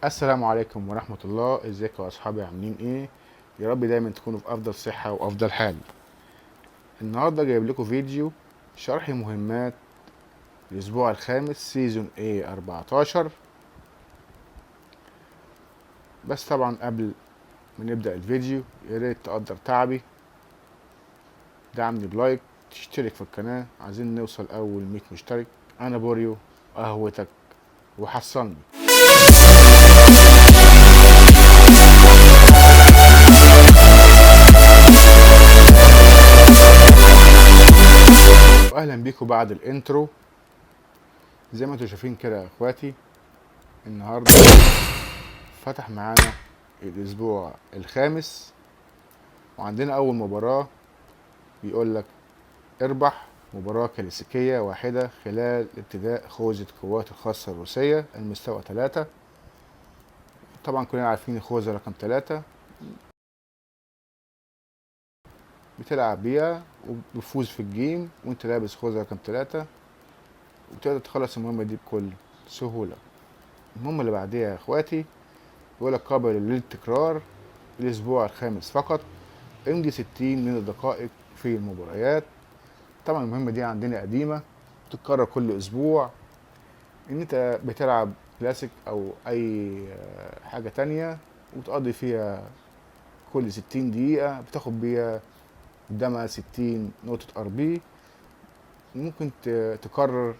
السلام عليكم ورحمة الله. ازيكم يا اصحابي، عاملين ايه؟ يا رب دايما تكونوا في افضل صحة وافضل حال. النهاردة جايب لكم فيديو شرح مهمات الاسبوع الخامس سيزون ايه 14. بس طبعا قبل ما نبدأ الفيديو يا ريت تقدر تعبي، دعمني بلايك، تشترك في القناة، عايزين نوصل اول 100 مشترك. انا بوريو، قهوتك وحصلني. واهلا بيكم بعد الانترو. زي ما انتم شايفين كده يا اخواتي، النهارده فتح معانا الاسبوع الخامس، وعندنا اول مباراة بيقول لك اربح مباراة كلاسيكية واحدة خلال ابتداء خوذة القوات الخاصة الروسية المستوى 3. طبعا كلنا عارفين الخوذة رقم 3 بتلعب بيها وبتفوز في الجيم وانت لابس خوذة رقم 3، وبتقدر تخلص المهمة دي بكل سهولة. المهمة اللي بعديها يا اخواتي بيقول لك قابل للتكرار الاسبوع الخامس فقط، امضي 60 من الدقائق في المباريات. طبعا المهمة دي عندنا قديمة بتتكرر كل اسبوع، ان انت بتلعب كلاسيك او اي حاجة تانية وتقضي فيها كل 60 دقيقة بتاخد بيها قدامها 60 نقطة RP. ممكن تكرر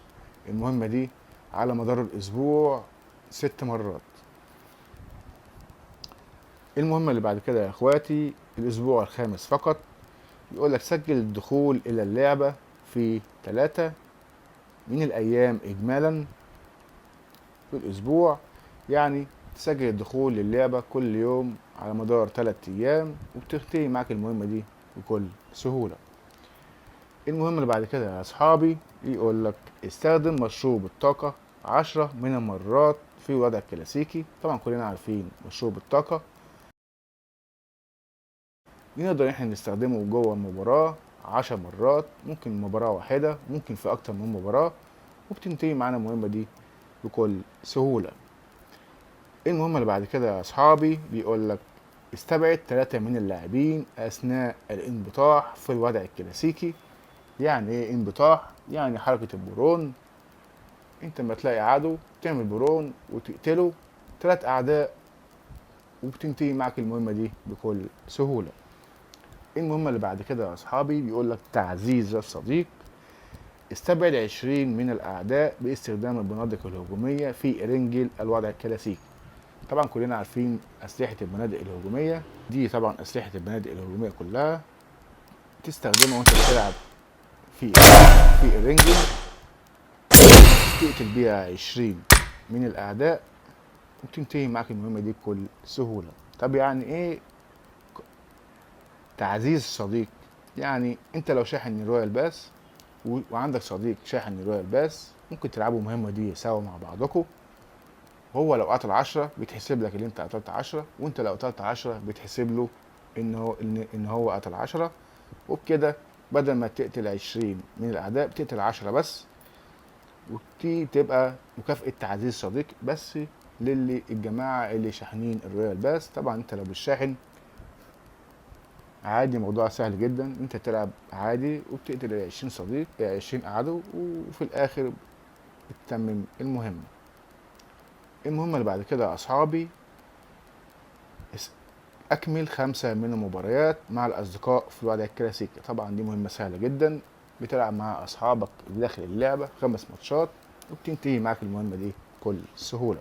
المهمة دي على مدار الاسبوع 6 مرات. المهمة اللي بعد كده يا اخواتي الاسبوع الخامس فقط، يقول لك سجل الدخول الى اللعبة في 3 من الايام اجمالا في الاسبوع. يعني تسجل الدخول للعبة كل يوم على مدار 3 ايام وبتنتهي معاك المهمة دي بكل سهولة. المهم اللي بعد كده يا اصحابي يقول لك استخدم مشروب الطاقة 10 من المرات في الوضع الكلاسيكي. طبعا كلنا عارفين مشروب الطاقة نقدر احنا نستخدمه جوه المباراة 10 مرات، ممكن مباراة واحدة، ممكن في اكتر من مباراة، وبتنتهي معانا المهمة دي بكل سهولة. المهمة اللي بعد كده يا اصحابي بيقول لك استبعد 3 من اللاعبين اثناء الانبطاح في الوضع الكلاسيكي. يعني ايه انبطاح؟ يعني حركة البرون. انت لما تلاقي عدو تعمل برون وتقتله 3 اعداء وبتنتهي معك المهمة دي بكل سهولة. المهمة اللي بعد كده يا اصحابي بيقول لك تعزيز الصديق. استبعد 20 من الاعداء باستخدام البنادق الهجومية في ارنجل الوضع الكلاسيكي. طبعا كلنا عارفين اسلحة البنادق الهجومية دي، طبعا اسلحة البنادق الهجومية كلها تستخدمها وانت بتلعب في الرينجل، تقتل بيها 20 من الاعداء وتنتهي معاك المهمة دي بكل سهولة. طب يعني ايه تعزيز الصديق؟ يعني انت لو شاحن رويال باس وعندك صديق شاحن رويال باس، ممكن تلعبوا المهمة دي سوا مع بعضكم. هو لو قتل 10 بيتحسب لك اللي انت قتلت 10، وانت لو قتلت 10 بيتحسب له ان هو قتل 10. وبكده بدل ما تقتل 20 من الاعداء بتقتل 10 بس، ودي تبقى مكافأة تعزيز صديق بس الجماعة اللي شاحنين الرويال باس. طبعا انت لو مش شاحن عادي، موضوع سهل جدا، انت تلعب عادي وبتقتل 20 صديق 20 عدو وفي الاخر بتتمم المهمة. المهمة اللي بعد كده يا اصحابي اكمل 5 من المباريات مع الاصدقاء في الوضع الكلاسيكي. طبعا دي مهمة سهلة جدا، بتلعب مع اصحابك داخل اللعبة 5 ماتشات وبتنتهي معاك المهمة دي بكل سهولة.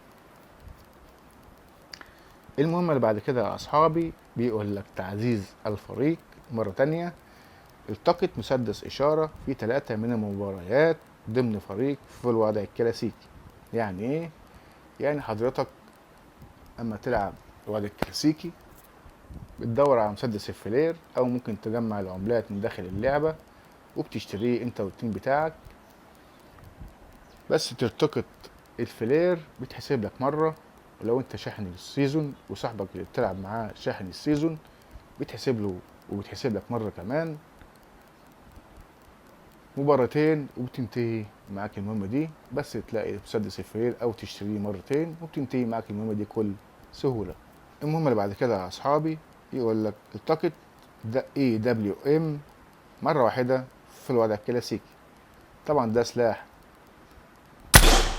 المهمة اللي بعد كده يا اصحابي بيقول لك تعزيز الفريق مرة تانية. التقط مسدس اشارة في 3 من المباريات ضمن فريق في الوضع الكلاسيكي. يعني ايه؟ يعني حضرتك اما تلعب الوضع الكلاسيكي بتدور على مسدس الفلير، او ممكن تجمع العملات من داخل اللعبة وبتشتريه انت والتيم بتاعك. بس تلتقط الفلير بتحسب لك مرة، ولو انت شاحن السيزون وصاحبك اللي بتلعب معاه شاحن السيزون بتحسب له وبتحسب لك مرة كمان، مباراتين وبتنتهي معاك المهمة دي، بس تلاقي مسدس الفرير أو تشتريه مرتين وبتنتهي معاك المهمة دي بكل سهولة. المهمة اللي بعد كده يا أصحابي يقول لك التقط EWM مرة واحدة في الوضع الكلاسيكي. طبعا ده سلاح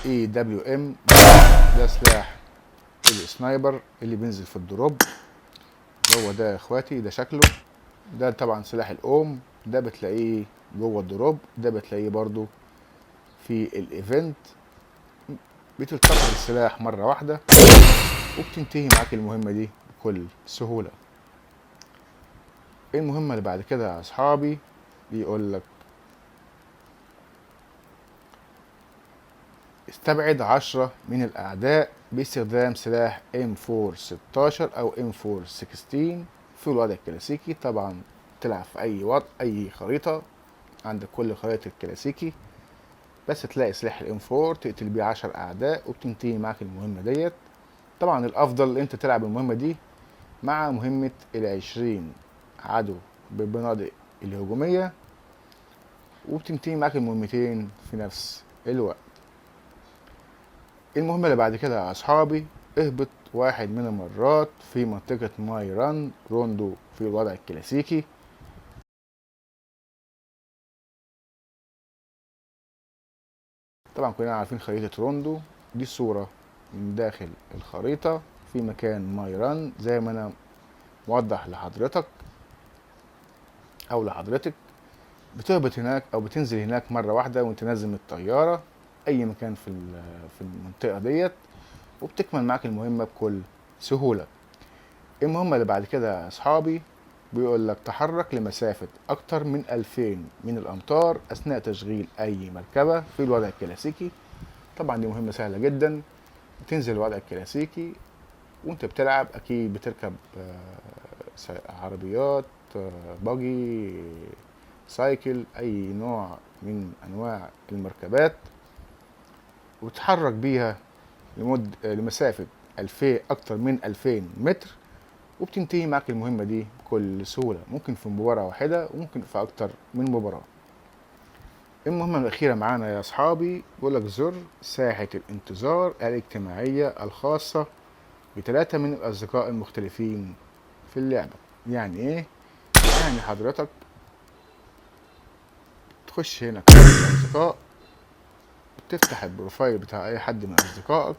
EWM، ده سلاح السنايبر اللي بينزل في الدروب. هو ده يا اخواتي، ده شكله. ده طبعا سلاح الأوم، ده بتلاقيه جوه الدروب، ده بتلاقيه برضو في الايفنت. بتلتقط السلاح مرة واحدة وبتنتهي معاك المهمة دي بكل سهولة. المهمة اللي بعد كده يا أصحابي بيقول لك استبعد 10 من الأعداء باستخدام سلاح M416 أو M416 في الوضع الكلاسيكي. طبعا تلعب في أي وضع، أي خريطة، عندك كل خريطة الكلاسيكي، بس تلاقي سلاح الام 4 تقتل بيه 10 أعداء وبتنتهي معاك المهمة ديت. طبعا الأفضل أنت تلعب المهمة دي مع مهمة ال20 عدو بالبنادق الهجومية، وبتنتهي معاك المهمتين في نفس الوقت. المهمة اللي بعد كده يا أصحابي اهبط 1 من المرات في منطقة ماي ران روندو في الوضع الكلاسيكي. طبعا كلنا عارفين خريطة روندو دي، صورة من داخل الخريطة في مكان ماي ران زي ما أنا موضح لحضرتك أو لحضرتك. بتهبط هناك أو بتنزل هناك مرة واحدة وأنت نازل من الطيارة أي مكان في المنطقة ديت، وبتكمل معاك المهمة بكل سهولة. المهمة اللي بعد كده يا أصحابي بيقول لك تحرك لمسافة أكتر من 2000 من الأمتار أثناء تشغيل أي مركبة في الوضع الكلاسيكي. طبعا دي مهمة سهلة جدا. بتنزل الوضع الكلاسيكي وانت بتلعب، أكيد بتركب عربيات، باجي، سايكل، أي نوع من أنواع المركبات، وتحرك بيها لمسافة 2000 أكتر من 2000 متر، وبتنتهي معك المهمة دي بكل سهولة. ممكن في مباراة واحدة وممكن في أكتر من مباراة. المهمة الأخيرة معانا يا أصحابي بيقولك زر ساحة الانتظار الاجتماعية الخاصة ب3 من الأصدقاء المختلفين في اللعبة. يعني إيه؟ يعني حضرتك تخش هنا كل الأصدقاء، تفتح البروفايل بتاع أي حد من أصدقائك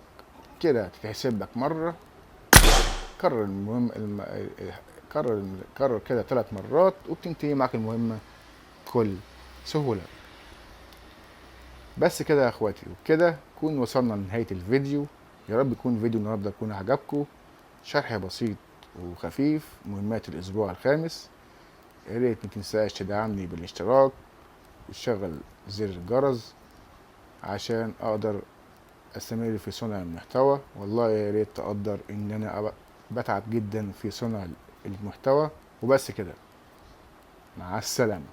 كده، تتحسب لك مرة. كرر المهم كرر كده 3 مرات وبتنتهي معك المهمة بكل سهولة. بس كده يا اخواتي، وبكده نكون وصلنا لنهاية الفيديو. يا رب يكون فيديو النهارده يكون عجبكم. شرح بسيط وخفيف مهمات الاسبوع الخامس. يا ريت متنساش تدعمني بالاشتراك وتشغل زر الجرس عشان اقدر استمر في صنع المحتوى. والله يا ريت تقدر ان انا بتعب جدا في صنع المحتوى. وبس كده، مع السلامة.